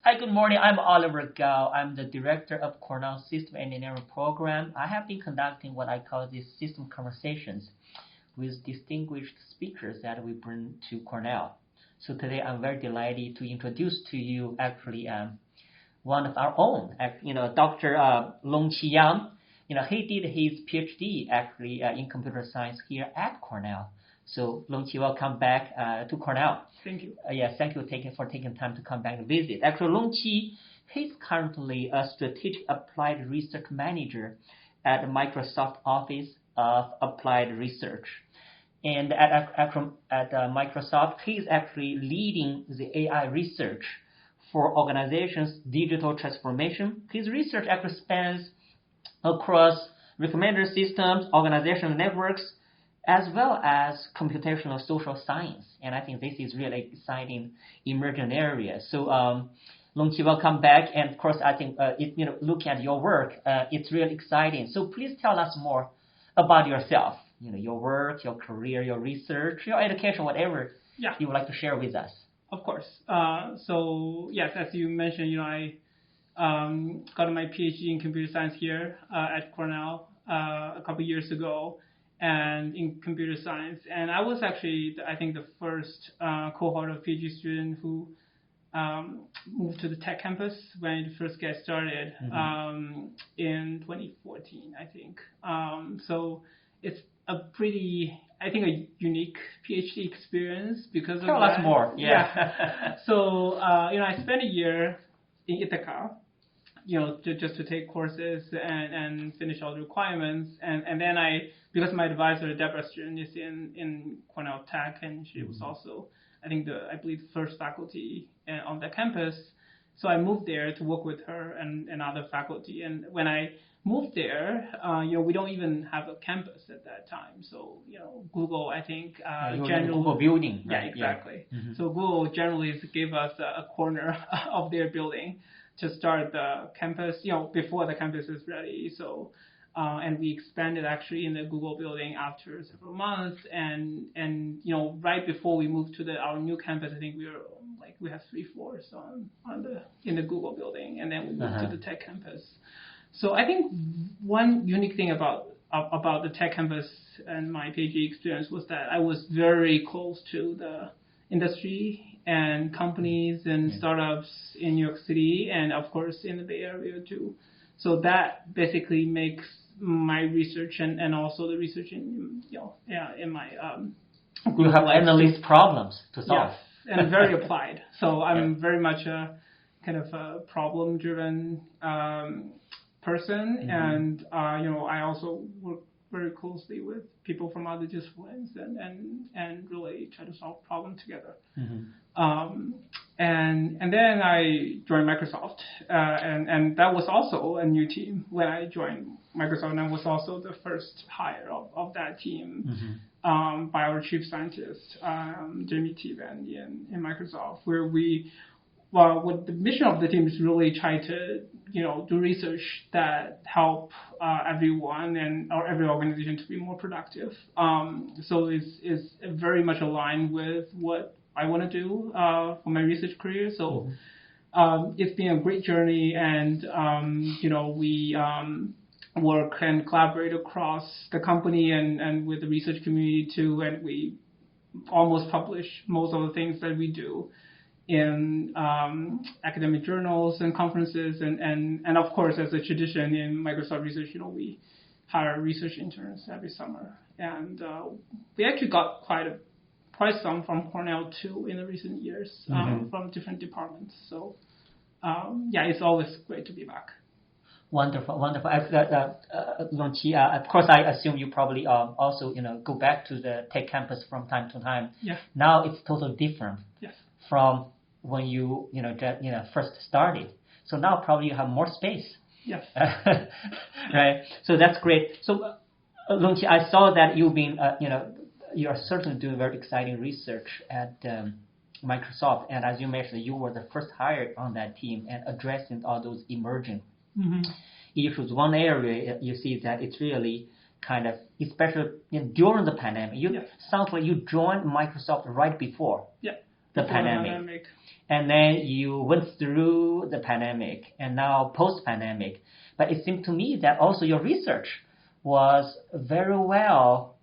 Hi, good morning. I'm Oliver Gao. I'm the director of Cornell System Engineering Program. I have been conducting what I call these system conversations with distinguished speakers that we bring to Cornell. So today I'm very delighted to introduce to you actually one of our own, Dr. Longqi. He did his PhD actually in computer science here at Cornell. So Longqi, welcome back to Cornell. Thank you. Yes, thank you for taking time to come back and visit. Actually, Longqi, he's currently a strategic applied research manager at Microsoft Office of Applied Research. And at Microsoft, he's actually leading the AI research for organizations' digital transformation. His research actually spans across recommender systems, organizational networks, as well as computational social science. And I think this is really exciting emerging area. So, Longqi, welcome back. And of course, I think, looking at your work, it's really exciting. So please tell us more about yourself, your work, your career, your research, your education, whatever you would like to share with us. Of course. So yes, as you mentioned, I got my PhD in computer science here at Cornell a couple years ago, and in computer science. And I was actually, I think, the first cohort of PhD student who moved to the tech campus when it first got started in 2014, I think. So it's a pretty, I think, a unique PhD experience because of that. Tell us more. Yeah. So, I spent a year in Ithaca, just to take courses and finish all the requirements. And then because my advisor, Deborah Stern, is in Cornell Tech, and she was also, I believe, the first faculty on the campus. So I moved there to work with her and other faculty. And when I moved there, we don't even have a campus at that time. So, Google, I think, Google building. Right? Yeah, exactly. Yeah. Mm-hmm. So Google generally gave us a corner of their building to start the campus, before the campus is ready. So, and we expanded actually in the Google building after several months. And right before we moved to our new campus, I think we have 3 floors in the Google building, and then we moved to the tech campus. So I think one unique thing about the tech campus and my PhD experience was that I was very close to the industry and companies and startups in New York City, and of course in the Bay Area too. So that basically makes my research and also the research in my you have endless problems to solve. Yeah, and very applied. So I'm very much a kind of a problem-driven person, and I also work very closely with people from other disciplines and really try to solve problems together. And then I joined Microsoft, and that was also a new team when I joined Microsoft, and I was also the first hire of that team by our chief scientist, Jamie Tevan in Microsoft, where what the mission of the team is really try to, do research that help everyone or every organization to be more productive. So it's very much aligned with what I want to do for my research career. So it's been a great journey, and we work and collaborate across the company and with the research community too, and we almost publish most of the things that we do in academic journals and conferences, and of course, as a tradition in Microsoft Research, we hire research interns every summer, and we actually got quite some from Cornell too in the recent years from different departments. So it's always great to be back. Wonderful. Longqi, of course, I assume you probably also go back to the tech campus from time to time. Yeah. Now it's totally different. Yes. From when you first started. So now probably you have more space. Yes. Right. So that's great. So Longqi, I saw that you've been you are certainly doing very exciting research at Microsoft, and as you mentioned, you were the first hired on that team and addressing all those emerging issues. One area you see that it's really kind of, especially during the pandemic. Sounds like you joined Microsoft right before. Yeah. the pandemic. And then you went through the pandemic and now post-pandemic. But it seemed to me that also your research was very well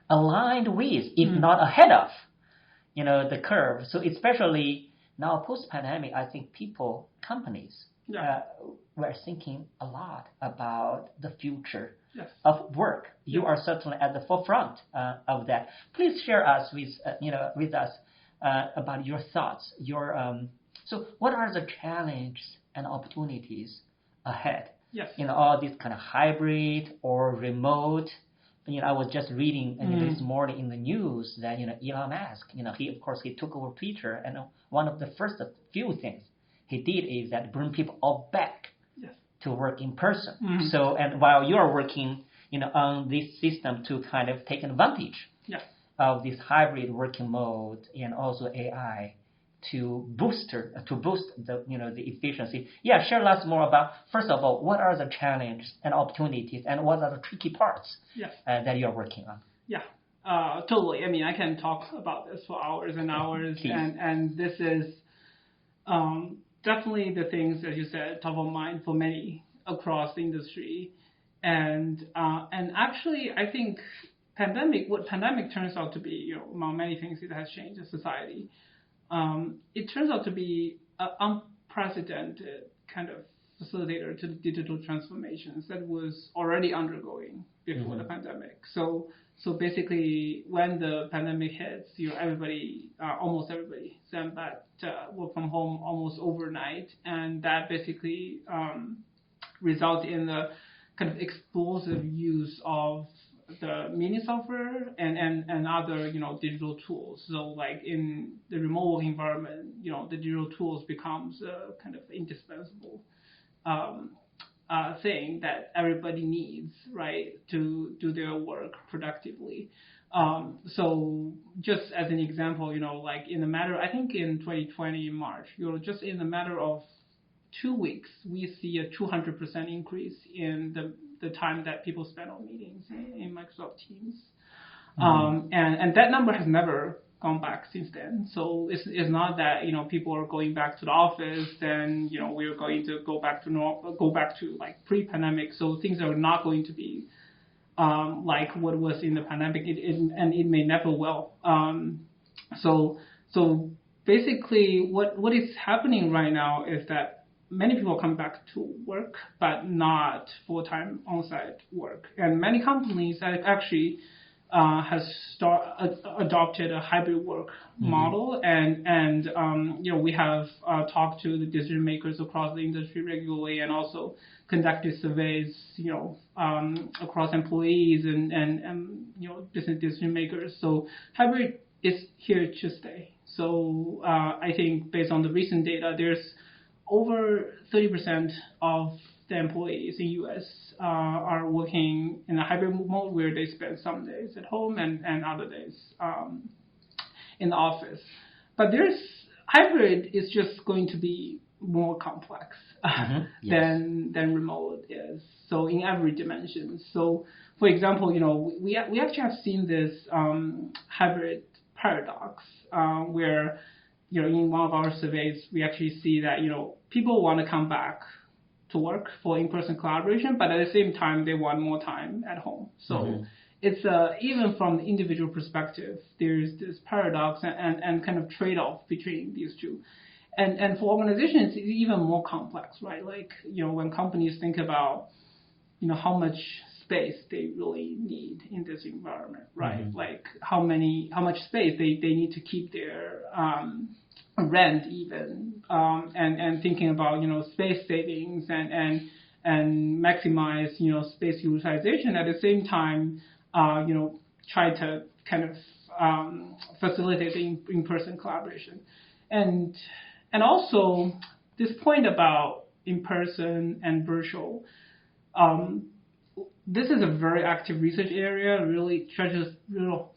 aligned with, if not ahead of, the curve. So especially now post-pandemic, I think companies were thinking a lot about the future of work. You are certainly at the forefront of that. Please share us with us about your thoughts. So what are the challenges and opportunities ahead? Yes. All this kind of hybrid or remote. I was just reading this morning in the news that Elon Musk, he took over Twitter, and one of the first few things he did is that bring people all back to work in person. So, and while you are working, on this system to kind of take advantage of this hybrid working mode and also AI to boost the the efficiency. Yeah, share lots more about, first of all, what are the challenges and opportunities, and what are the tricky parts that you're working on? Yeah, totally. I mean, I can talk about this for hours and hours, and this is definitely the things, as you said, top of mind for many across the industry, and actually, I think what pandemic turns out to be, among many things, it has changed the society. It turns out to be an unprecedented kind of facilitator to the digital transformations that was already undergoing before the pandemic. So basically, when the pandemic hits, almost everybody sent back to work from home almost overnight, and that basically resulted in the kind of explosive use of the meeting software and other digital tools. So like in the remote work environment, the digital tools becomes a kind of indispensable thing that everybody needs, right, to do their work productively. So just as an example, like in the matter, I think in 2020 March, just in the matter of 2 weeks, we see a 200% increase in the time that people spend on meetings in Microsoft Teams. And that number has never gone back since then. So it's not that, people are going back to the office, then, we're going to go back to like pre-pandemic. So things are not going to be like what was in the pandemic, and it may never will. So basically what is happening right now is that many people come back to work, but not full-time on-site work. And many companies actually has adopted a hybrid work model. And we have talked to the decision makers across the industry regularly, and also conducted surveys, across employees and business decision makers. So hybrid is here to stay. So I think based on the recent data, there's over 30% of the employees in U.S. Are working in a hybrid mode where they spend some days at home and other days in the office. But hybrid is just going to be more complex than remote is. So in every dimension. So for example, we actually have seen this hybrid paradox where in one of our surveys, we actually see that, people want to come back to work for in-person collaboration, but at the same time, they want more time at home. So it's even from the individual perspective, there's this paradox and kind of trade-off between these two. And for organizations, it's even more complex, right? Like, when companies think about, how much space they really need in this environment, right? Like how much space they need to keep their rent even, and thinking about space savings and maximize space utilization at the same time, try to kind of facilitate the in-person collaboration, and also this point about in-person and virtual. This is a very active research area. Really try to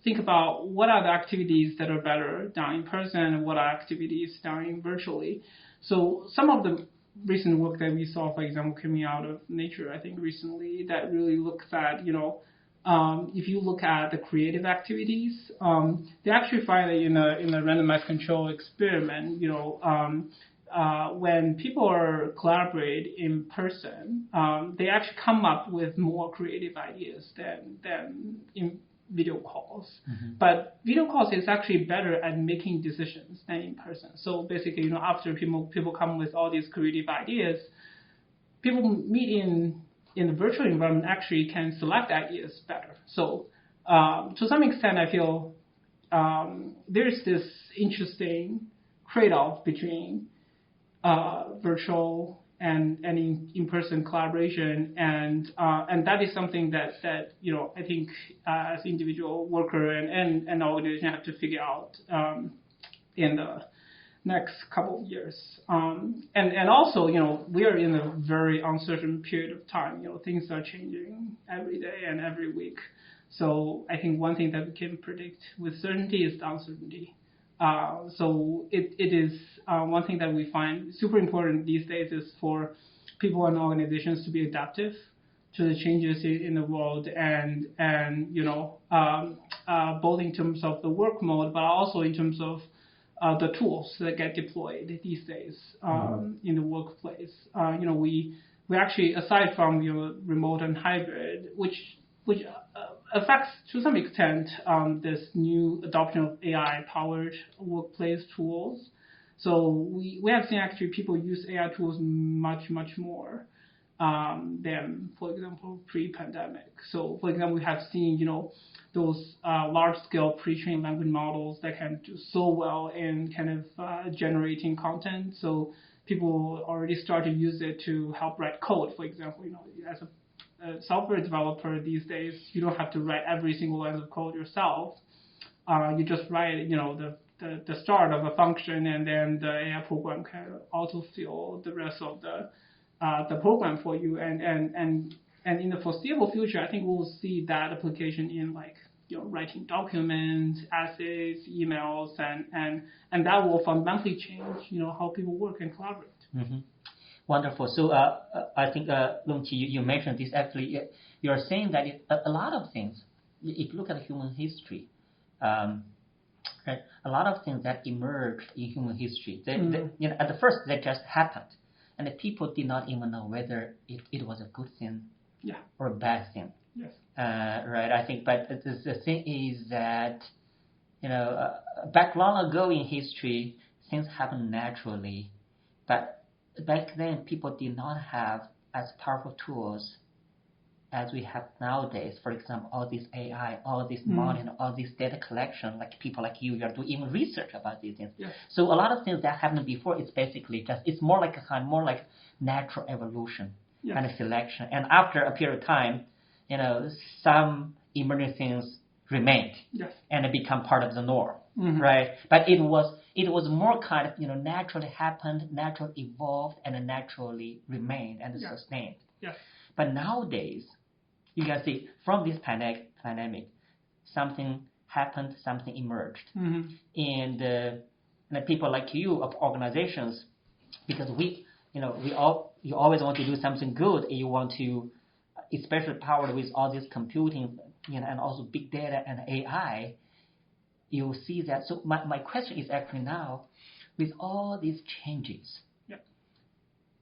think about what are the activities that are better done in person and what are activities done virtually. So some of the recent work that we saw, for example, coming out of Nature, I think recently, that really looks at if you look at the creative activities, they actually find that in a randomized control experiment, when people are collaborate in person, they actually come up with more creative ideas than in video calls. Mm-hmm. But video calls is actually better at making decisions than in person. So basically, after people come with all these creative ideas, people meet in the virtual environment actually can select ideas better. So to some extent, I feel there's this interesting trade-off between virtual and in-person collaboration, and that is something that I think as individual worker and organization have to figure out in the next couple of years. And also, we are in a very uncertain period of time. Things are changing every day and every week. So I think one thing that we can predict with certainty is the uncertainty. So it is one thing that we find super important these days is for people and organizations to be adaptive to the changes in the world, and both in terms of the work mode, but also in terms of the tools that get deployed these days in the workplace. We actually, aside from remote and hybrid, which affects to some extent this new adoption of AI-powered workplace tools. So we have seen actually people use AI tools much more than, for example, pre-pandemic. So, for example, we have seen those large-scale pre-trained language models that can do so well in kind of generating content. So people already start to use it to help write code. For example, as a software developer these days, you don't have to write every single line of code yourself. You just write, the start of a function, and then the AI program can autofill the rest of the program for you. And in the foreseeable future, I think we'll see that application in writing documents, essays, emails, and that will fundamentally change, how people work and collaborate. Mm-hmm. Wonderful. So I think, Longqi, you mentioned this actually. You're saying that a lot of things, if you look at human history, right, a lot of things that emerged in human history, they, at the first, they just happened. And the people did not even know whether it was a good thing or a bad thing. Yes. Right, I think, but the thing is that, back long ago in history, things happened naturally, but back then, people did not have as powerful tools as we have nowadays. For example, all this AI, all this modeling, all this data collection, like people like you are doing even research about these things. Yes. So a lot of things that happened before, it's basically it's more like natural evolution kind of selection. And after a period of time, some emerging things remained and it become part of the norm, right? But it was more kind of naturally happened, naturally evolved, and naturally remained and sustained. Yes. But nowadays, you can see from this pandemic, something happened, something emerged, and people like you of organizations, because you always want to do something good, and you want to, especially powered with all this computing, and also big data and AI, you see that. So my question is actually now, with all these changes,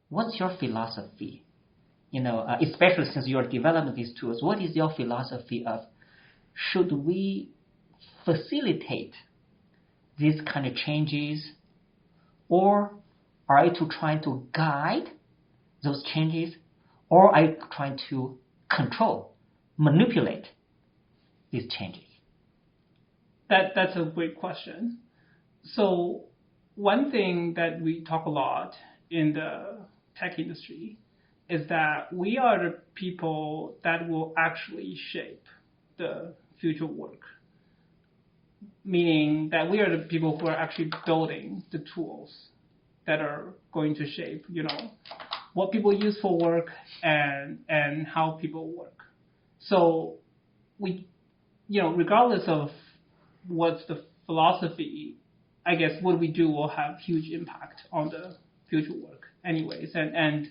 what's your philosophy? Especially since you're developing these tools, what is your philosophy of, should we facilitate these kind of changes, or are you trying to guide those changes, or are you trying to control, manipulate these changes? That's a great question. So one thing that we talk a lot in the tech industry is that we are the people that will actually shape the future work. Meaning that we are the people who are actually building the tools that are going to shape, what people use for work and how people work. So we, regardless of what's the philosophy, I guess what we do will have huge impact on the future work anyways. And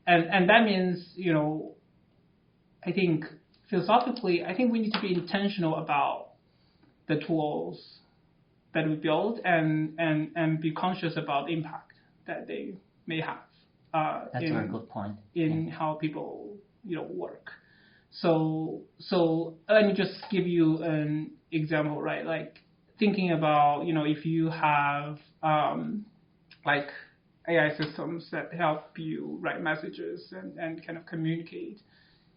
that means, I think philosophically, I think we need to be intentional about the tools that we build and be conscious about the impact that they may have. That's a very good point. In how people work. So let me just give you an example, right? Like thinking about if you have like AI systems that help you write messages and kind of communicate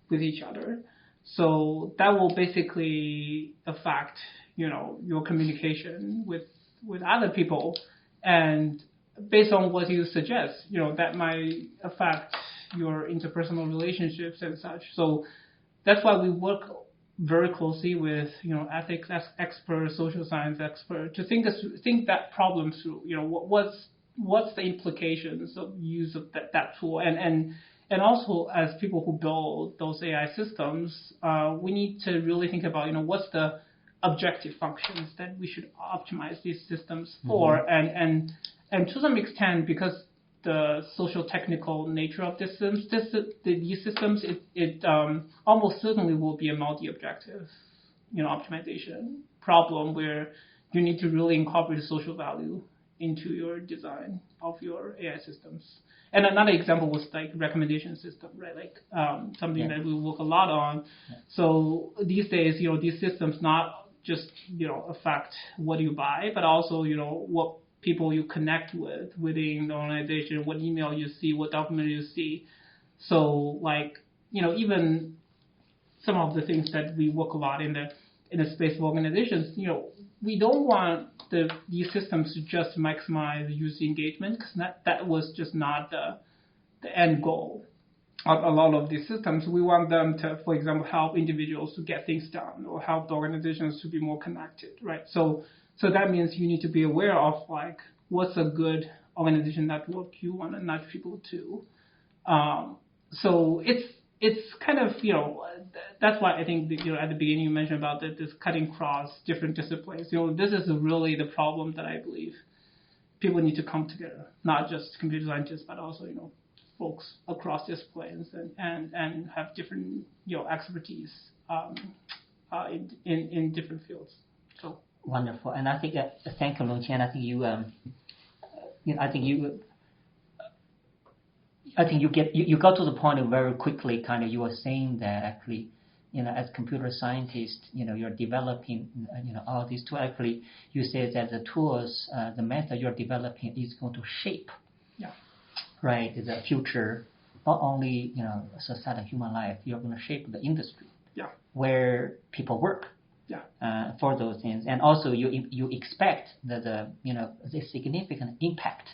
with each other. So that will basically affect your communication with other people, and based on what you suggest, that might affect your interpersonal relationships and such. So that's why we work very closely with ethics experts, social science experts to think that problem through. What's the implications of use of that tool, and also as people who build those AI systems, we need to really think about what's the objective functions that we should optimize these systems for, and to some extent, because the social technical nature of these systems, it almost certainly will be a multi-objective, optimization problem where you need to really incorporate social value into your design of your AI systems. And another example was like recommendation system, right? Like something that we work a lot on. So these days, these systems not just affect what you buy, but also what people you connect with within the organization, what email you see, what document you see. So like even some of the things that we work a lot in the space of organizations, we don't want these systems to just maximize user engagement, because that was just not the end goal of a lot of these systems. We want them to, for example, help individuals to get things done or help the organizations to be more connected, right? So that means you need to be aware of like what's a good organization network you want to nudge people to. So it's kind of that's why I think that, at the beginning you mentioned about this cutting across different disciplines. This is really the problem that I believe people need to come together, not just computer scientists, but also folks across disciplines and have different expertise in different fields. So wonderful, and I think thank you, Longqi, and I think you got to the point very quickly. Kind of, you were saying that actually, as computer scientists, you're developing, all these tools. Actually, you said that the tools, the method you're developing is going to shape, right, the future, not only society, human life. You're going to shape the industry, where people work, for those things, and also you expect the significant impact.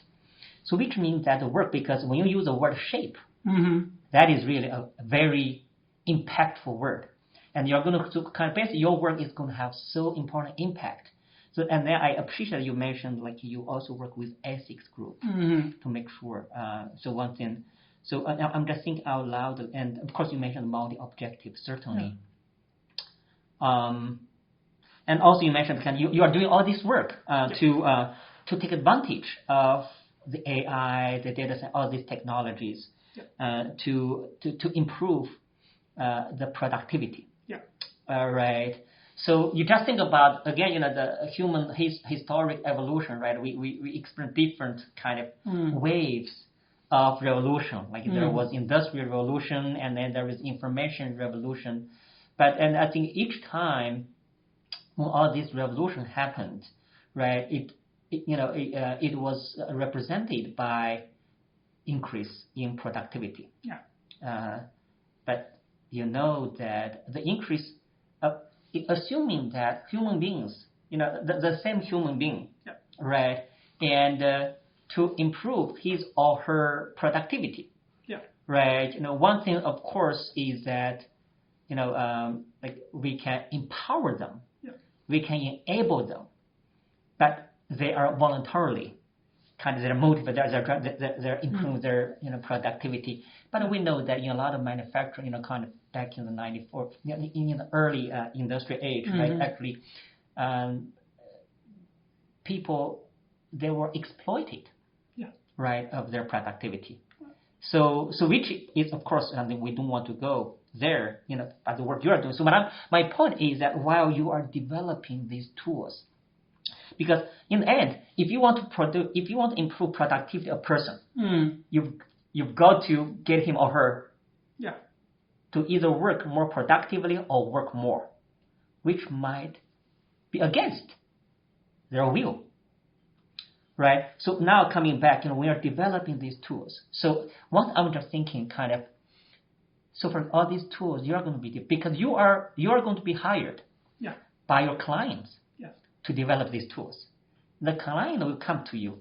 So which means that the work, because when you use the word shape, that is really a very impactful word. And you're going to kind of basically your work is going to have so important impact. So, and then I appreciate you mentioned like you also work with ethics group to make sure. So one thing, so I'm just thinking out loud, and of course you mentioned multi-objective, certainly. And also you mentioned you are doing all this work to take advantage of the AI, the data science, all these technologies to improve the productivity. Right. So you just think about again, the human historic evolution, right? We experience different kind of waves of revolution. Like there was industrial revolution, and then there was information revolution. And I think each time when all this revolution happened, right? It was represented by increase in productivity. But that the increase, assuming that human beings, the same human being, right, and to improve his or her productivity, right. One thing, of course, is that like we can empower them, we can enable them, but they are voluntarily they're motivated, they're improving their productivity. But we know that in a lot of manufacturing, kind of back in the 94, in the early industrial age, right? Actually, people, they were exploited, right, of their productivity. So which is of course something we don't want to go there, by the work you are doing. So my point is that while you are developing these tools, because in the end, if you want to improve productivity of a person, you've got to get him or her to either work more productively or work more, which might be against their will. Right? So now coming back, we are developing these tools. So what I'm just thinking so for all these tools, you are going to be, because you are going to be hired by your clients to develop these tools. The client will come to you.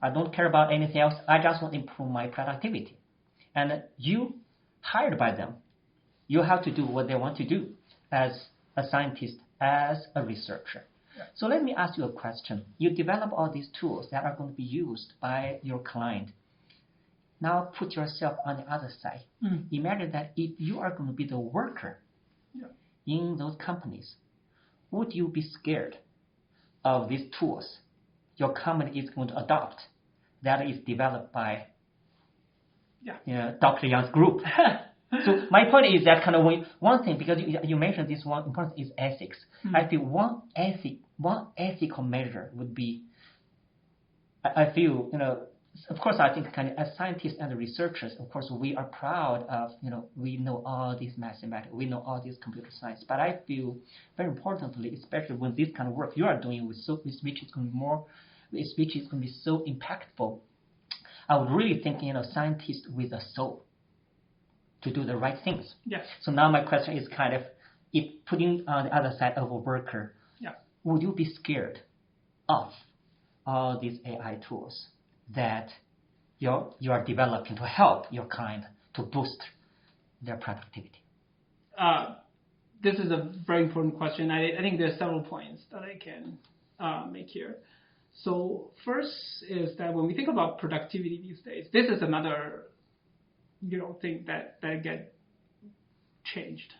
I don't care about anything else. I just want to improve my productivity. And you, hired by them, you have to do what they want to do as a scientist, as a researcher. So let me ask you a question. You develop all these tools that are going to be used by your client. Now put yourself on the other side. Imagine that if you are going to be the worker in those companies, would you be scared of these tools your company is going to adopt that is developed by Dr. Yang's group? So my point is that kind of one thing, because you mentioned this one important is ethics. I feel one ethical measure would be, I feel, of course, I think kind of as scientists and researchers, of course, we are proud of, we know all these mathematics, we know all this computer science. But I feel very importantly, especially when this kind of work you are doing which is going to be so impactful, I would really think, scientists with a soul to do the right things. Yes. So now my question is kind of, if putting on the other side of a worker, would you be scared of all these AI tools that you are developing to help your client to boost their productivity? This is a very important question. I think there's several points that I can make here. So first is that when we think about productivity these days, this is another thing that get changed.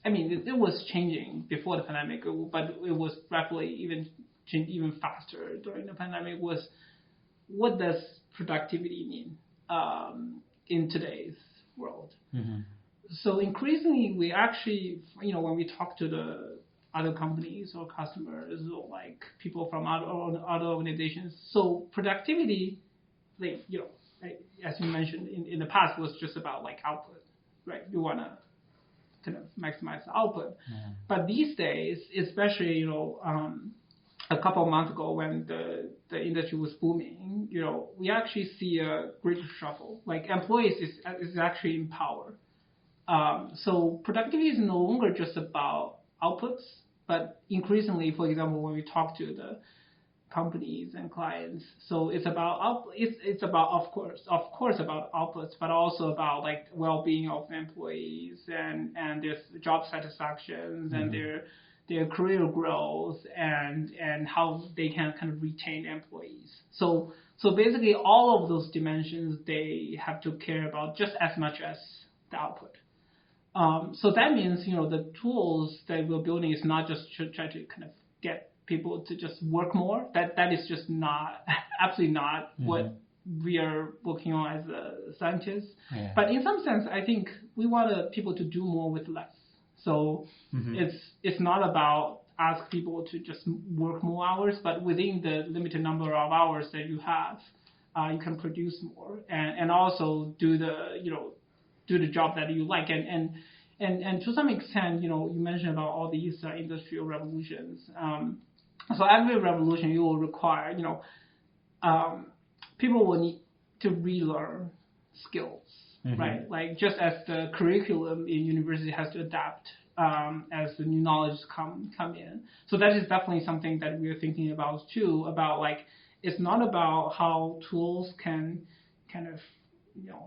It was changing before the pandemic, but it was rapidly even faster during the pandemic. Was what does productivity mean in today's world? So increasingly, we actually, when we talk to the other companies or customers or like people from other organizations, so productivity, as you mentioned in the past, was just about like output, right? You want to kind of maximize the output. But these days, especially a couple of months ago when the industry was booming, we actually see a great shuffle. Like employees is actually in power. So productivity is no longer just about outputs, but increasingly, for example, when we talk to the companies and clients, so it's about it's about of course about outputs, but also about like well-being of employees and their job satisfaction and their career growth and how they can kind of retain employees. So basically all of those dimensions they have to care about just as much as the output. So that means the tools that we're building is not just to try to kind of get people to just work more. That is just not absolutely not what we are working on as scientists. But in some sense, I think we want people to do more with less. So it's not about ask people to just work more hours, but within the limited number of hours that you have, you can produce more and also do the job that you like. And to some extent, you mentioned about all these industrial revolutions. So every revolution you will require, people will need to relearn skills, right? Like just as the curriculum in university has to adapt as the new knowledge come in. So that is definitely something that we are thinking about too. About like it's not about how tools can kind of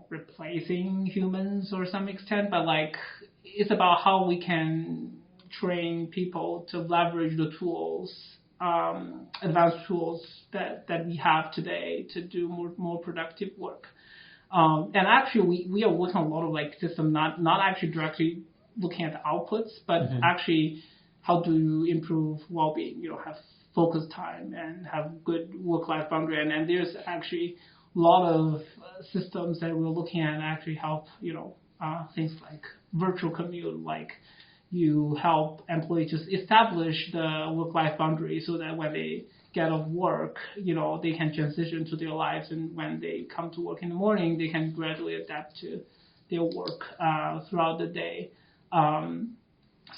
replacing humans or some extent, but like it's about how we can train people to leverage the tools, advanced tools that we have today to do more productive work. And actually, we are working on a lot of like system, not actually directly looking at the outputs, but actually how to improve well-being. Have focus time and have good work-life boundary. And there's actually lot of systems that we're looking at actually help, things like virtual commute, like you help employees just establish the work-life boundary so that when they get off work, they can transition to their lives, and when they come to work in the morning, they can gradually adapt to their work throughout the day.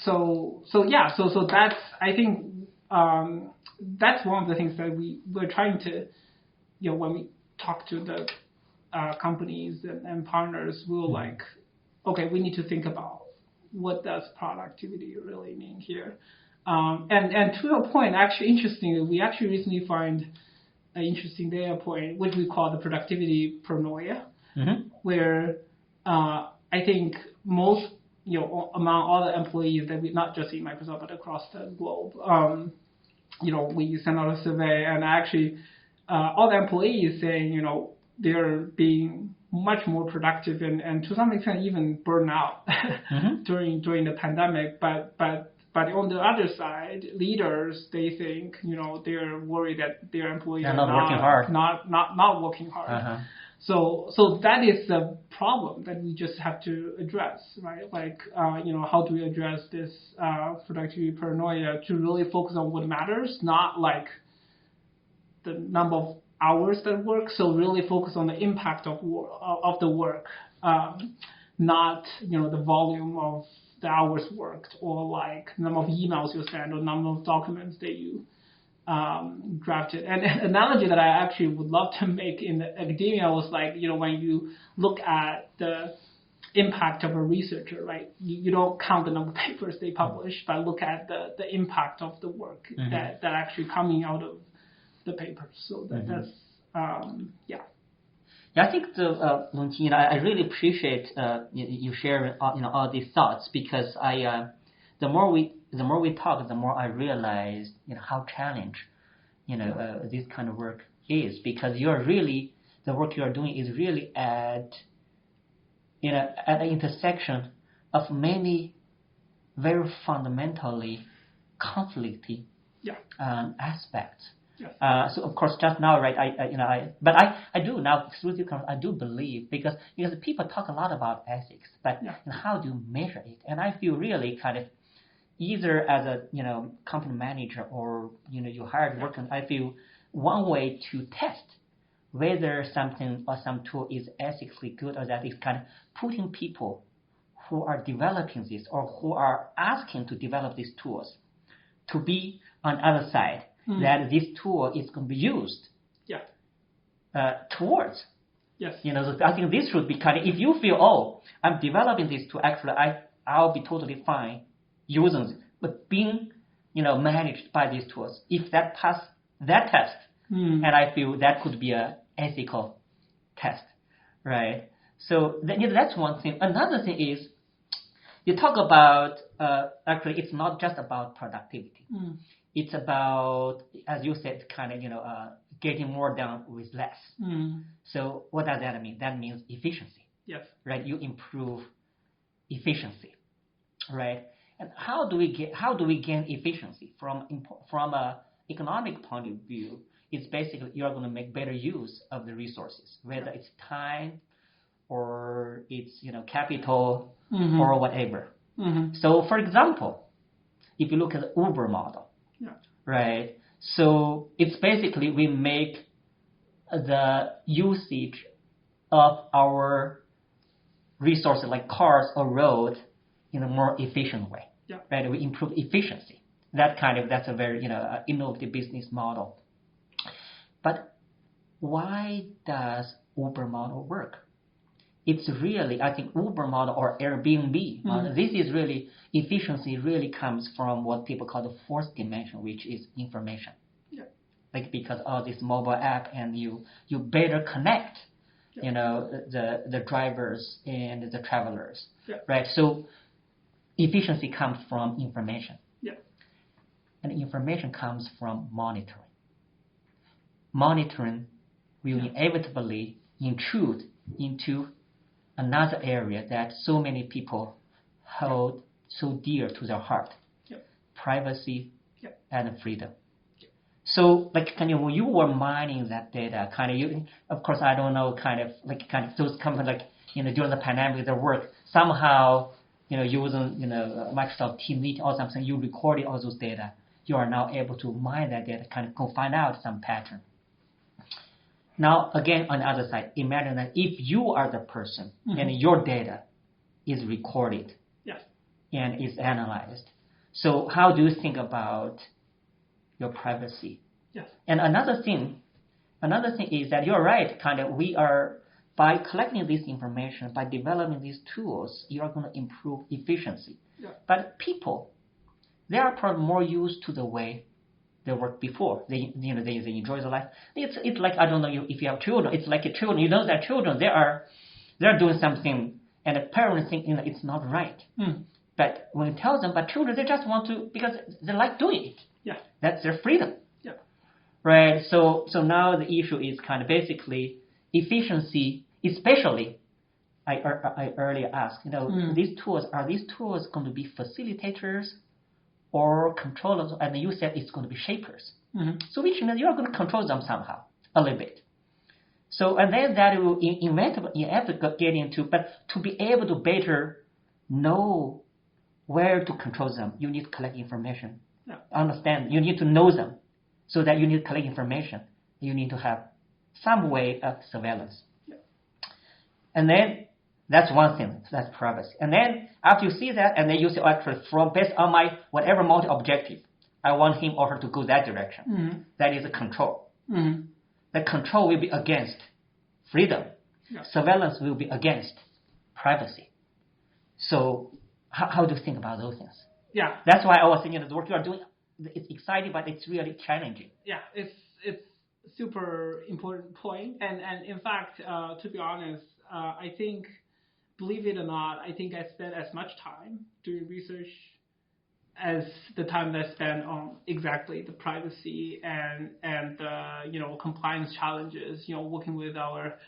So that's, I think, that's one of the things that we're trying to, when we talk to the companies and partners, we're like, okay, we need to think about what does productivity really mean here. And to your point, actually, interestingly, we actually recently find an interesting data point, which we call the productivity paranoia, where I think most, among all the employees that we, not just in Microsoft, but across the globe, we send out a survey, and actually all the employees saying, they're being much more productive and to some extent even burn out during the pandemic. But on the other side, leaders, they think, they're worried that their employees are not working hard. Not working hard. So that is the problem that we just have to address, right? Like, how do we address this productivity paranoia to really focus on what matters, not like the number of hours that work. So really focus on the impact of the work, not the volume of the hours worked, or like number of emails you send, or number of documents that you drafted. And an analogy that I actually would love to make in academia was like, when you look at the impact of a researcher, right? You don't count the number of papers they publish, but look at the impact of the work that actually coming out of the papers. So that's yeah. Yeah, I think Longqi, I really appreciate you sharing all these thoughts, because the more we talk, the more I realize how challenged this kind of work is, because the work you are doing is really at an intersection of many very fundamentally conflicting aspects. Yeah. So of course, just now, right? I do now through the I do believe, because people talk a lot about ethics, but how do you measure it? And I feel really kind of either as a company manager, or you hired worker, I feel one way to test whether something or some tool is ethically good, or that is kind of putting people who are developing this, or who are asking to develop these tools, to be on the other side. That this tool is going to be used towards. Yes. So I think this should be kind of, if you feel, I'm developing this tool, actually I'll be totally fine using it, but being managed by these tools, if that pass that test, and I feel that could be an ethical test, right? So that's one thing. Another thing is, you talk about actually it's not just about productivity. It's about, as you said, kind of getting more done with less. So what does that mean? That means efficiency. Yes. Right. You improve efficiency, right? And how do we gain efficiency from a economic point of view? It's basically you're going to make better use of the resources, whether it's time or it's capital or whatever. So for example, if you look at the Uber model. Right. So it's basically we make the usage of our resources like cars or road in a more efficient way. Yeah. Right. We improve efficiency. That's a very innovative business model. But why does Uber model work? It's really, I think, Uber model or Airbnb model. This is really, efficiency really comes from what people call the fourth dimension, which is information. Yeah. Like, because of this mobile app, and you better connect, the drivers and the travelers. Yeah. Right. So efficiency comes from information. Yeah. And information comes from monitoring. Monitoring will inevitably intrude into another area that so many people hold so dear to their heart: privacy and freedom. So, like, kind of when you were mining that data, kind of you, of course, I don't know, kind of those companies, like, during the pandemic, their work somehow, using, Microsoft Team Meet or something, you recorded all those data. You are now able to mine that data, kind of go find out some pattern. Now, again, on the other side, imagine that if you are the person and your data is recorded and is analyzed, so how do you think about your privacy? Yes. And another thing is that you're right, kind of, we are, by collecting this information, by developing these tools, you are going to improve efficiency. Yeah. But people, they are probably more used to the way they worked before. They enjoy the life. It's like, I don't know if you have children. It's like children. You know that children, they're doing something, and the parents think it's not right. But when you tell them, but children, they just want to, because they like doing it. Yeah. That's their freedom. Yeah. Right. So now the issue is kind of basically efficiency, especially. I earlier asked, these tools, are these tools going to be facilitators or controllers? And you said it's going to be shapers. So which means you are going to control them somehow, a little bit. So, and then that will inevitably get into, but to be able to better know where to control them, you need to collect information. Yeah. Understand, you need to know them. So that you need to collect information. You need to have some way of surveillance. Yeah. And then that's one thing, that's privacy. And then after you see that, and then you say, actually, based on my whatever multi-objective, I want him or her to go that direction. That is a control. The control will be against freedom. Yeah. Surveillance will be against privacy. So how do you think about those things? Yeah. That's why I was thinking the work you are doing, it's exciting, but it's really challenging. Yeah, it's super important point. And in fact, to be honest, I think, believe it or not, I think I spent as much time doing research as the time that I spent on exactly the privacy and compliance challenges. Working with our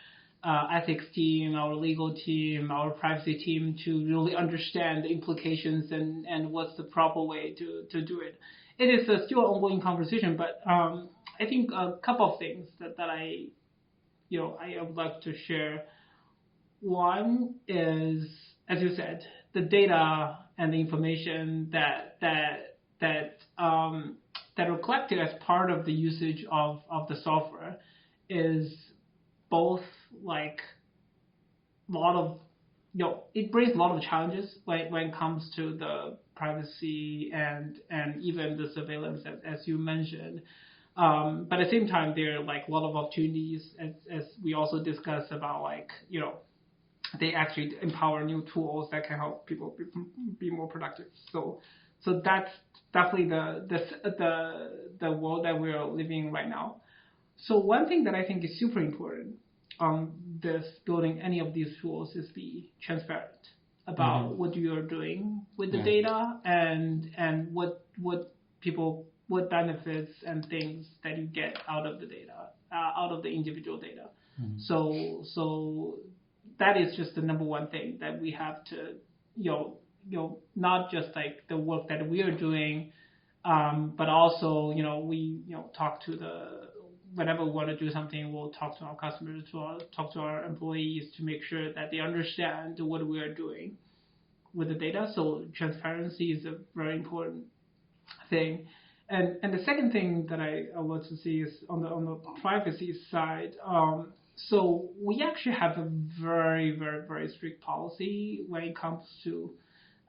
ethics team, our legal team, our privacy team to really understand the implications and what's the proper way to do it. It is a still ongoing conversation, but I think a couple of things that I would like to share. One is, as you said, the data and the information that are collected as part of the usage of the software is both like a lot of, it brings a lot of challenges when it comes to the privacy and even the surveillance as you mentioned. But at the same time, there are like a lot of opportunities as we also discussed about they actually empower new tools that can help people be more productive. So that's definitely the world that we're living right now. So one thing that I think is super important on this building any of these tools is be transparent about what you are doing with the data and what benefits and things that you get out of the data, out of the individual data. So that is just the number one thing that we have to, not just like the work that we are doing, but also, we, talk to whenever we want to do something, we'll talk to our customers, talk to our employees to make sure that they understand what we are doing with the data. So transparency is a very important thing. And the second thing that I want to see is on the privacy side. So we actually have a very, very, very strict policy when it comes to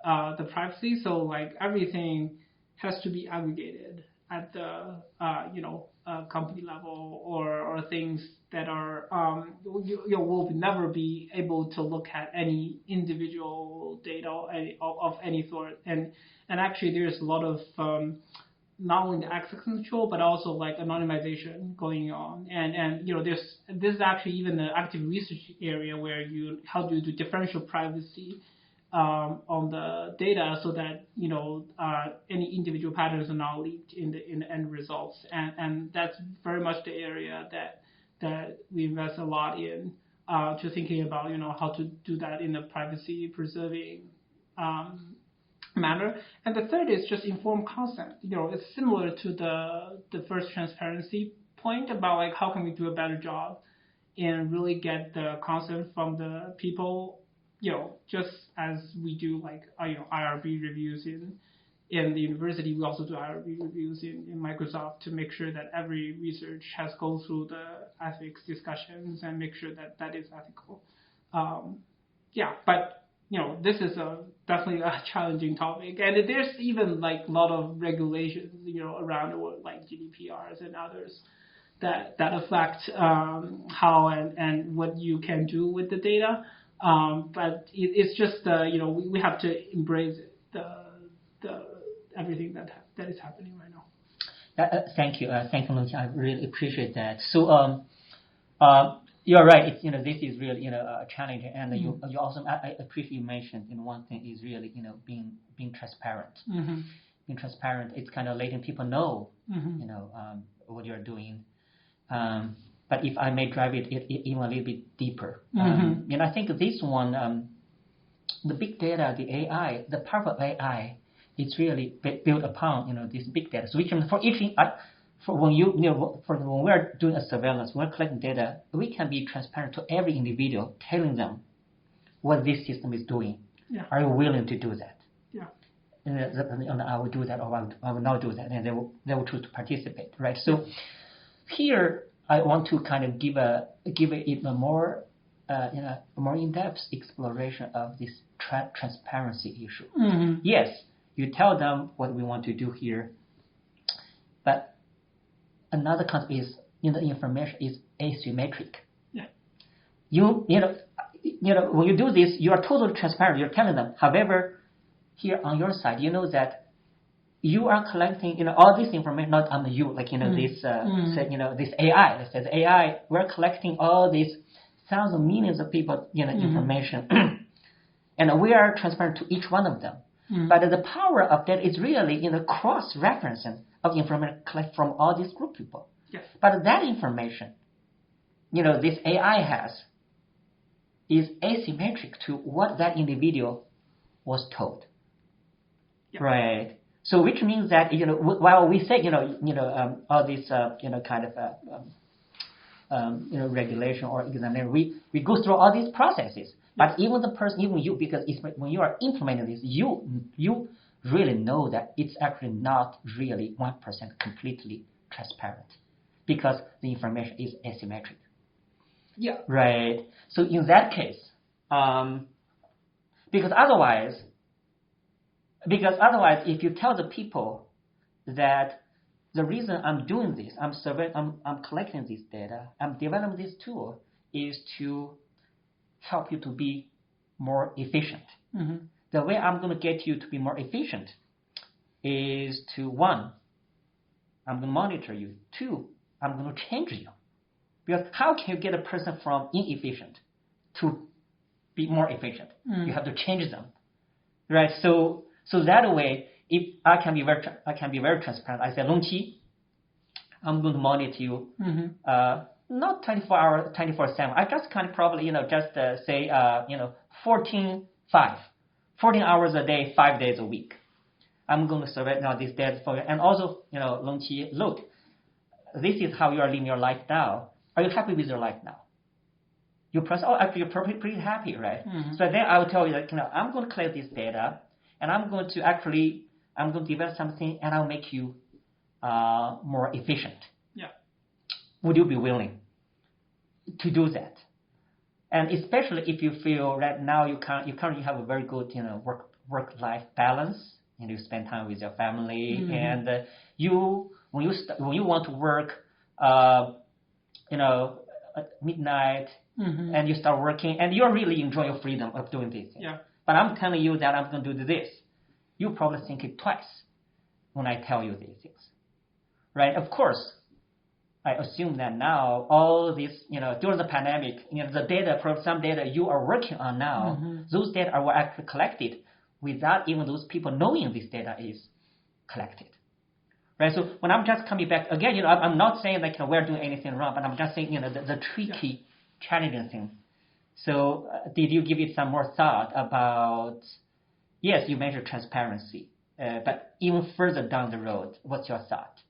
the privacy. So like everything has to be aggregated at the company level or things that are you will never be able to look at any individual data of any sort. And actually there's a lot of not only the access control, but also like anonymization going on. And this is actually even the active research area where how do you do differential privacy on the data so that any individual patterns are not leaked in the end results. And that's very much the area that we invest a lot in, to thinking about how to do that in a privacy preserving manner. And the third is just informed consent. It's similar to the first transparency point about like how can we do a better job and really get the consent from the people, just as we do like IRB reviews in the university, we also do IRB reviews in Microsoft to make sure that every research has gone through the ethics discussions and make sure that that is ethical. But this is definitely a challenging topic, and there's even like a lot of regulations, around the world, like GDPRs and others, that affect how and what you can do with the data. But it's just we have to embrace the everything that is happening right now. Thank you, Longqi. I really appreciate that. So you're right. It's, this is really a challenge, and you also I appreciate you mentioned one thing is really being transparent. Mm-hmm. Being transparent, it's kind of letting people know what you're doing. But if I may drive it even a little bit deeper, mm-hmm. I think this one, the big data, the AI, the power of AI, it's really built upon this big data. So we can for each when we are doing a surveillance, when we're collecting data, we can be transparent to every individual, telling them what this system is doing. Yeah. Are you willing to do that? Yeah. And I will do that, or I will not do that, and they will choose to participate, right? So here I want to kind of give it a more more in-depth exploration of this transparency issue. Mm-hmm. Yes, you tell them what we want to do here, but another concept is the information is asymmetric. Yeah. When you do this, you are totally transparent. You're telling them. However, here on your side, that you are collecting all this information, not on you, like this this AI. Let's say the AI, we're collecting all these thousands of millions of people information, and we are transparent to each one of them. But the power of that is really cross-referencing of information collected from all these group people. Yes. But that information, this AI has, is asymmetric to what that individual was told. Yep. Right. So which means that while we say all this kind of regulation or examination, we go through all these processes. But even the person, even you, because when you are implementing this, you really know that it's actually not really 1% completely transparent, because the information is asymmetric. Yeah. Right. So in that case, because otherwise, if you tell the people that the reason I'm doing this, I'm collecting this data, I'm developing this tool, is to help you to be more efficient. Mm-hmm. The way I'm going to get you to be more efficient is to, one, I'm going to monitor you. Two, I'm going to change you. Because how can you get a person from inefficient to be more efficient? You have to change them, right? So that way, if I can be very transparent, I say, Longqi, I'm going to monitor you. Mm-hmm. Not 24 hours, 24/7. I just kind of probably, say, 14 hours a day, 5 days a week. I'm going to survey now this data for you. And also, Longqi, look, this is how you are living your life now. Are you happy with your life now? You press, actually, you're pretty happy, right? Mm-hmm. So then I will tell you that, I'm going to collect this data, and I'm going to develop something, and I'll make you more efficient. Yeah. Would you be willing to do that? And especially if you feel right now you currently have a very good work-life balance, and you spend time with your family, mm-hmm. and when you want to work, at midnight, mm-hmm. and you start working, and you really enjoy your freedom of doing this. Yeah. But I'm telling you that I'm going to do this. You probably think it twice when I tell you these things, right? Of course, I assume that now all this, during the pandemic, the data, some data you are working on now, mm-hmm. those data were actually collected without even those people knowing this data is collected, right? So when I'm just coming back again, I'm not saying like we're doing anything wrong, but I'm just saying the tricky, challenging thing. So did you give it some more thought about Yes, you mentioned transparency, but even further down the road, what's your thought?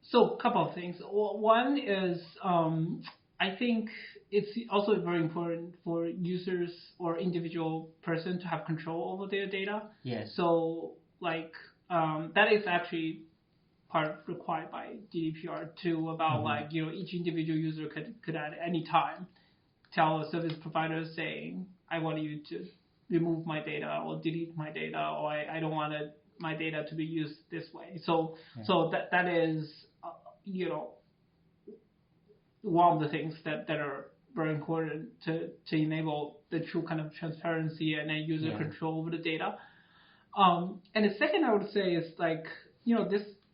So a couple of things. One is I think it's also very important for users or individual person to have control over their data. Yes. So like that is actually part required by GDPR too, about like each individual user could at any time tell a service provider saying, I want you to remove my data or delete my data, or I don't want my data to be used this way. So that is one of the things that are very important to enable the true kind of transparency and then user control over the data. And the second I would say is like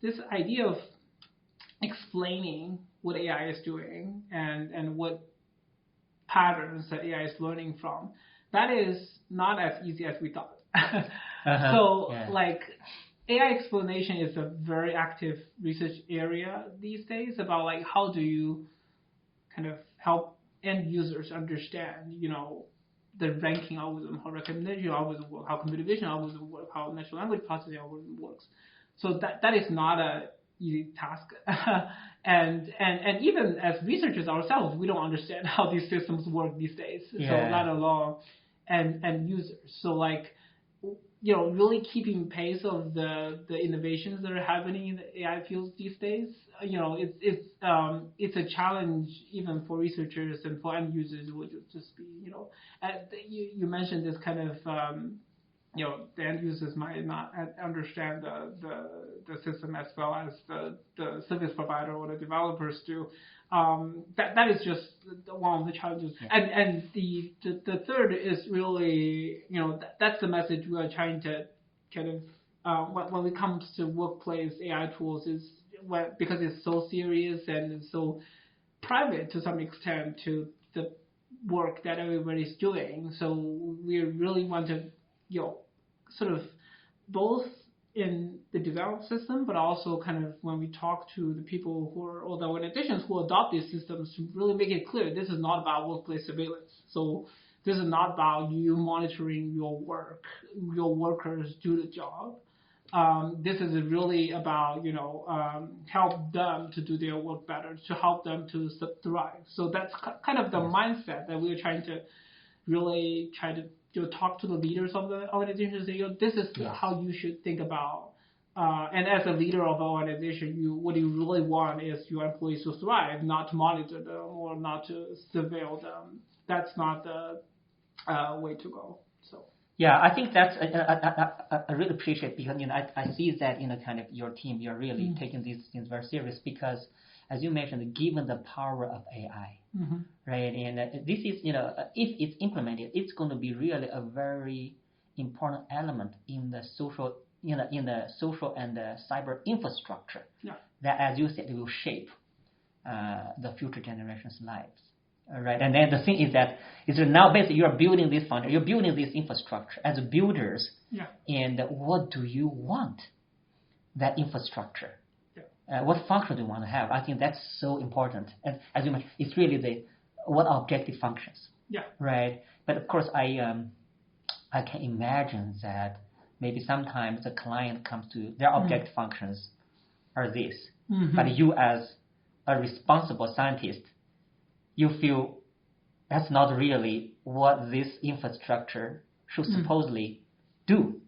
this idea of explaining what AI is doing and what patterns that AI is learning from. That is not as easy as we thought. Like AI explanation is a very active research area these days about like how do you kind of help end users understand, the ranking algorithm, how recommendation algorithm work, how computer vision algorithm work, how natural language processing algorithm works. So that is not a easy task. and even as researchers ourselves, we don't understand how these systems work these days. So let alone and users. So like really keeping pace of the innovations that are happening in the AI fields these days, it's a challenge even for researchers and for end users. It would just be, you mentioned this kind of, the end users might not understand the system as well as the service provider or the developers do. That is just one of the challenges. And the third is really, that's the message we are trying to kind of, when it comes to workplace AI tools, is because it's so serious and so private to some extent to the work that everybody's doing. So we really want to, sort of both in the developed system, but also kind of when we talk to the people who are, or the organizations who adopt these systems, to really make it clear this is not about workplace surveillance. So this is not about you monitoring your work, your workers do the job. This is really about, help them to do their work better, to help them to thrive. So that's kind of the mindset that we're trying to really try to talk to the leaders of the organization and say, this is how you should think about. And as a leader of an organization, what you really want is your employees to thrive, not to monitor them or not to surveil them. That's not the way to go. So. Yeah, I think that's I really appreciate, because I see that kind of your team, you're really taking these things very serious, because as you mentioned, given the power of AI, right, and this is if it's implemented, it's going to be really a very important element in the social in the social and the cyber infrastructure that, as you said, will shape the future generations' lives. Right, and then the thing is that now basically you are building this fund, you're building this infrastructure as builders, and what do you want that infrastructure? What function do you want to have? I think that's so important, and as you mentioned, it's really what objective functions. Right, but of course I can imagine that maybe sometimes the client comes to their objective functions are this, but you as a responsible scientist, you feel that's not really what this infrastructure should supposedly do,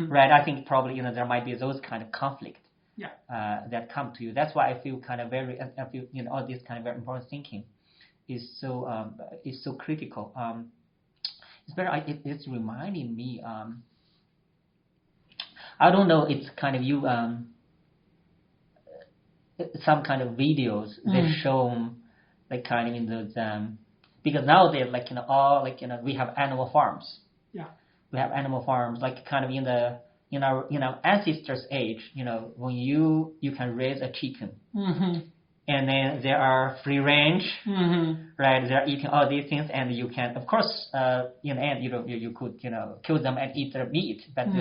right? I think probably there might be those kind of conflict that come to you. That's why I feel kind of all this kind of very important thinking is so critical. It's reminding me. I don't know. It's kind of some kind of videos that show. Like kind of in those, because nowadays, we have animal farms. We have animal farms, like kind of in our ancestors' age. When you can raise a chicken, and then there are free range, right? They're eating all these things, and you can, of course, in the end, you could kill them and eat their meat, but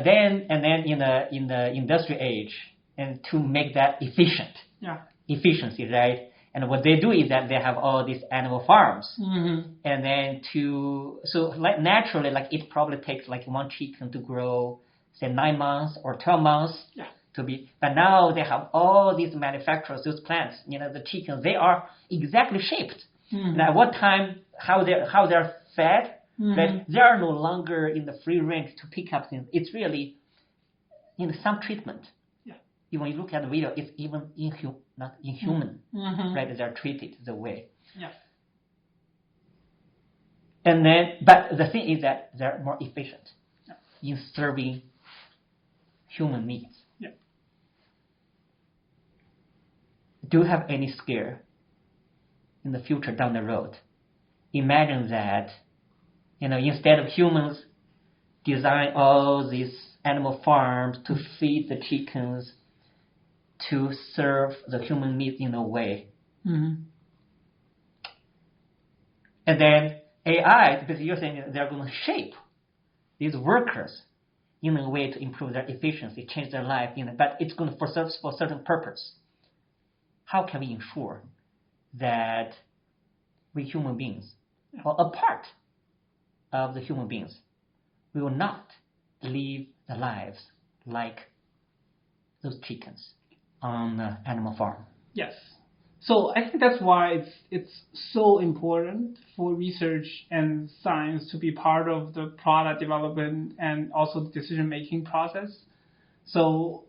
then in the industrial age, and to make that efficiency, right? And what they do is that they have all these animal farms. Mm-hmm. And then like naturally, like it probably takes like one chicken to grow, say 9 months or 12 months. Yeah. But now they have all these manufacturers, those plants, the chickens, they are exactly shaped. Mm-hmm. At what time, how they're fed, Mm-hmm. that they are no longer in the free range to pick up things. It's really some treatment. Yeah. When you look at the video, it's even not inhuman, mm-hmm. right? They're treated the way. Yeah. And then, but the thing is that they're more efficient in serving human needs. Yeah. Do you have any scare in the future down the road? Imagine that, instead of humans design all these animal farms to feed the chickens, to serve the human needs in a way. Mm-hmm. And then AI, because you're saying they're going to shape these workers in a way to improve their efficiency, change their life, but it's going to for a certain purpose. How can we ensure that we human beings, or a part of the human beings, we will not live the lives like those chickens on the animal farm? Yes. So I think that's why it's so important for research and science to be part of the product development and also the decision-making process. So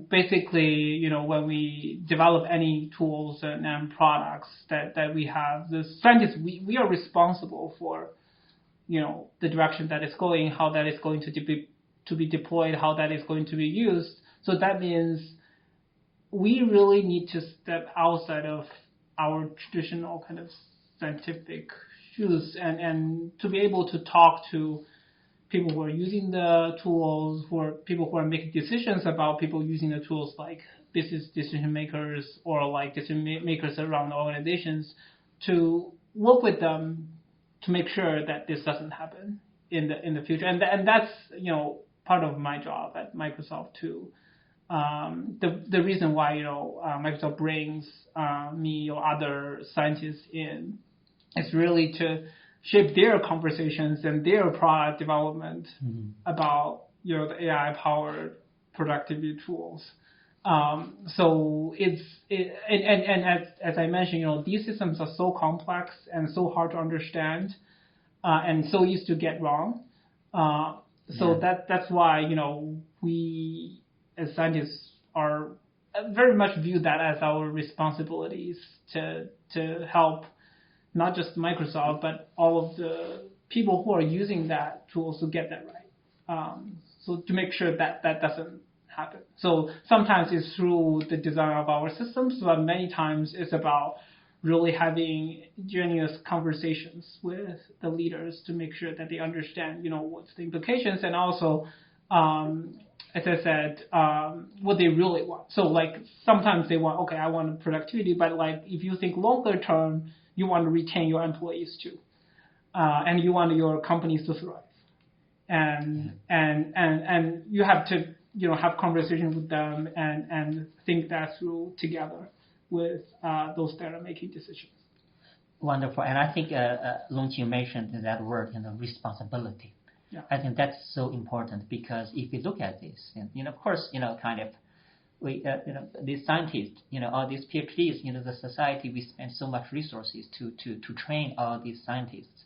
basically, when we develop any tools and products that we have, the scientists, we are responsible for, the direction that it's going, how that is going to be deployed, how that is going to be used. So that means we really need to step outside of our traditional kind of scientific shoes and to be able to talk to people who are using the tools, people who are making decisions about people using the tools, like business decision makers or like decision makers around organizations, to work with them to make sure that this doesn't happen in the future. And that's part of my job at Microsoft too. The reason why Microsoft brings me or other scientists in is really to shape their conversations and their product development about the AI powered productivity tools. So as I mentioned, these systems are so complex and so hard to understand, and so easy to get wrong. So that's why we as scientists are very much view that as our responsibilities to help not just Microsoft, but all of the people who are using that tool to get that right. So to make sure that doesn't happen. So sometimes it's through the design of our systems, but many times it's about really having genuine conversations with the leaders to make sure that they understand, what's the implications, and also, as I said, what they really want. So like sometimes they want, okay, I want productivity, but like if you think longer term, you want to retain your employees too, and you want your companies to thrive, and you have to have conversations with them and think that through together with those that are making decisions. Wonderful, and I think Longqi mentioned that word, responsibility. Yeah. I think that's so important because if you look at this, and of course, we, these scientists, all these PhDs, the society, we spend so much resources to train all these scientists.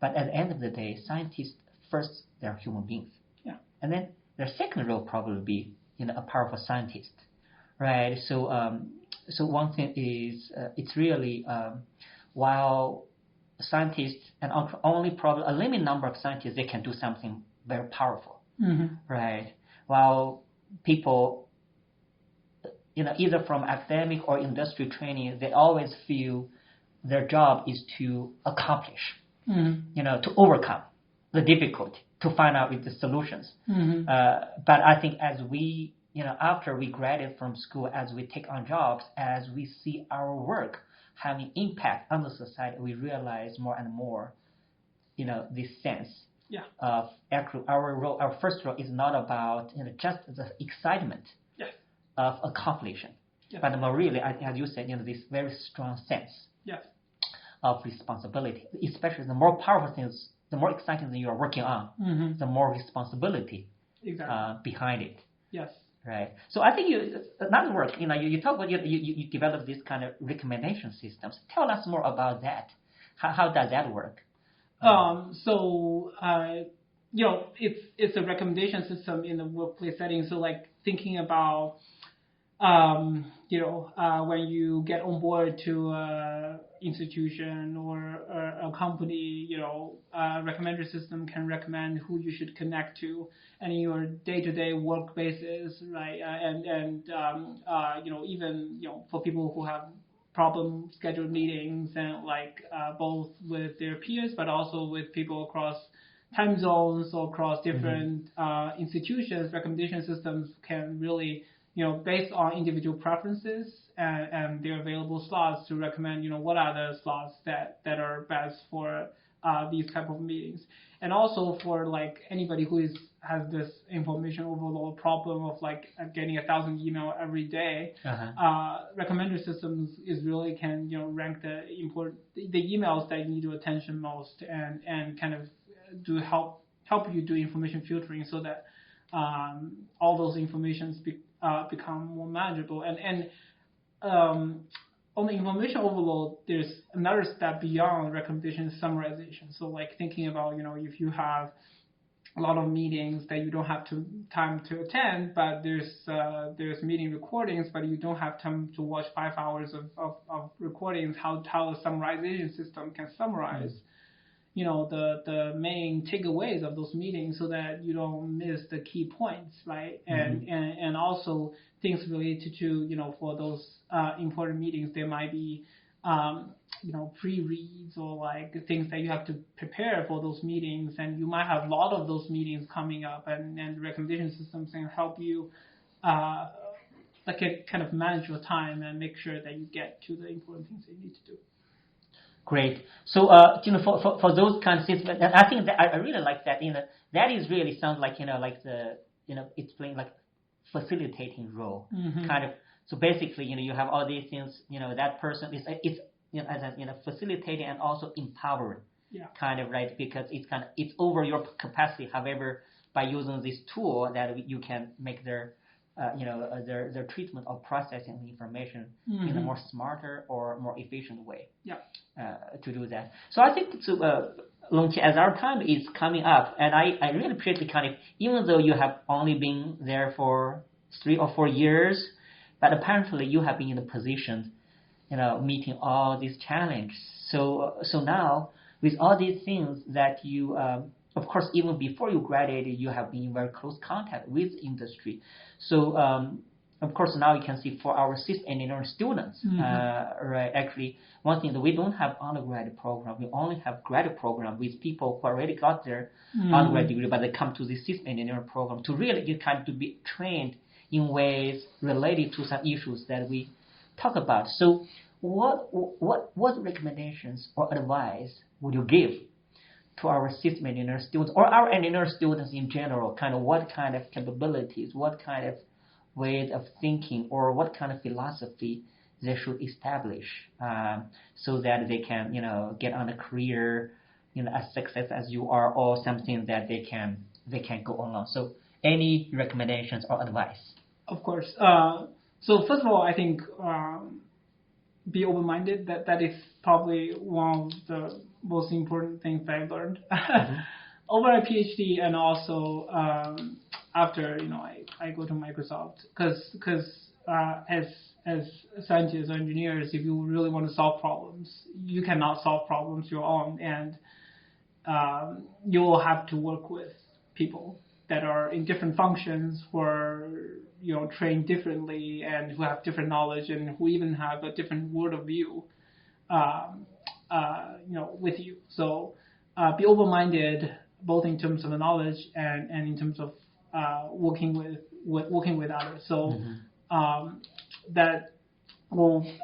But at the end of the day, scientists first, they're human beings. Yeah. And then their second role probably be, a powerful scientist, right? So one thing is, it's really while scientists and only probably a limited number of scientists, they can do something very powerful, right? While people, either from academic or industry training, they always feel their job is to accomplish, to overcome the difficulty, to find out with the solutions. But I think as we, after we graduate from school, as we take on jobs, as we see our work having impact on the society, we realize more and more, this sense of actually our role. Our first role is not about just the excitement of accomplishing Yes. But more really, as you said, this very strong sense Yes. of responsibility, especially the more powerful things, the more exciting thing you are working on, the more responsibility behind it. Yes. Right. So I think another work, you talk about you develop this kind of recommendation systems. Tell us more about that. How does that work? It's a recommendation system in the workplace setting. So like thinking about when you get on board to an institution or a company, recommender system can recommend who you should connect to, and in your day-to-day work basis, right? Even for people who have problem scheduled meetings and both with their peers, but also with people across time zones or across different institutions, recommendation systems can really based on individual preferences and their available slots to recommend, what are the slots that are best for these type of meetings. And also for anybody who has this information overload problem of getting 1,000 email every day, recommender systems really can, rank the emails that need your attention most and kind of help you do information filtering so that all those informations become more manageable. And on the information overload, there's another step beyond recommendation summarization. So thinking about, if you have a lot of meetings that you don't have time to attend, but there's meeting recordings, but you don't have time to watch 5 hours of recordings, how a summarization system can summarize the main takeaways of those meetings so that you don't miss the key points, right? And also things related to, for those important meetings, there might be, pre-reads or things that you have to prepare for those meetings, and you might have a lot of those meetings coming up, and recommendation systems can help you kind of manage your time and make sure that you get to the important things that you need to do. Great. So, for those kind of systems, and I think that I really like that. That is really sounds like it's playing like facilitating role, kind of. So basically, you have all these things. That person is as facilitating and also empowering, kind of, right? Because it's over your capacity. However, by using this tool, that you can make their treatment or processing the information in a more smarter or more efficient way. To do that. So I think Longqi, as our time is coming up, and I really appreciate the kind of, even though you have only been there for 3 or 4 years, but apparently you have been in a position, meeting all these challenges. So now with all these things that you, of course, even before you graduated, you have been in very close contact with industry. So of course, now you can see for our system engineering students, right? Actually, one thing that we don't have undergraduate program, we only have graduate program with people who already got their undergraduate degree, but they come to the system engineering program to really to be trained in ways related to some issues that we talk about. So, what recommendations or advice would you give to our system engineering students or our engineering students in general? Kind of what kind of capabilities, what kind of ways of thinking, or what kind of philosophy they should establish, so that they can, get on a career, as success as you are, or something that they can go along. So, any recommendations or advice? Of course. So first of all, I think be open-minded. That is probably one of the most important things that I learned over a PhD, and also after I go to Microsoft, because as scientists or engineers, if you really want to solve problems, you cannot solve problems your own, and you will have to work with people that are in different functions, who are trained differently and who have different knowledge and who even have a different world of view, with you. So be open-minded, both in terms of the knowledge and in terms of working with others. So that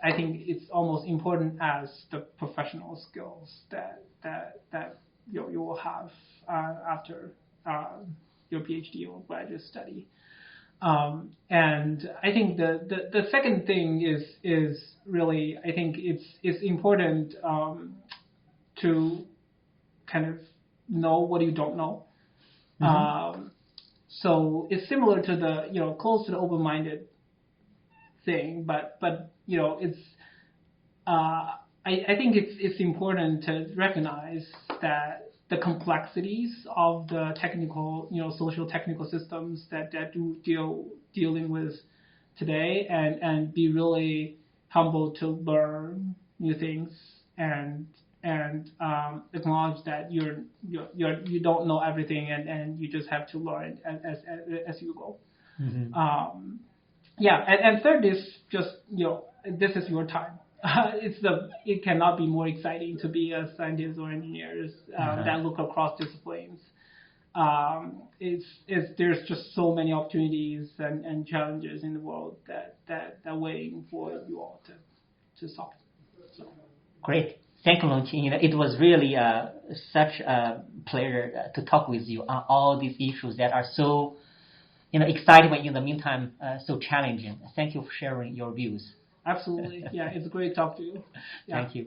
I think it's almost important as the professional skills that you will have after your PhD or graduate study. And I think the second thing is really, I think it's important to kind of know what you don't know. So it's similar to the close to the open-minded thing, but it's I think it's important to recognize that the complexities of the technical, social technical systems that do dealing with today, and be really humble to learn new things, and acknowledge that you don't know everything, and you just have to learn as you go. And third is just this is your time. It cannot be more exciting to be a scientist or engineers that look across disciplines. There's just so many opportunities and challenges in the world that are waiting for you all to solve. So. Great. Thank you, Longqi. It was really such a pleasure to talk with you on all these issues that are so exciting, but in the meantime so challenging. Thank you for sharing your views. Absolutely. Yeah, it's great to talk to you. Yeah. Thank you.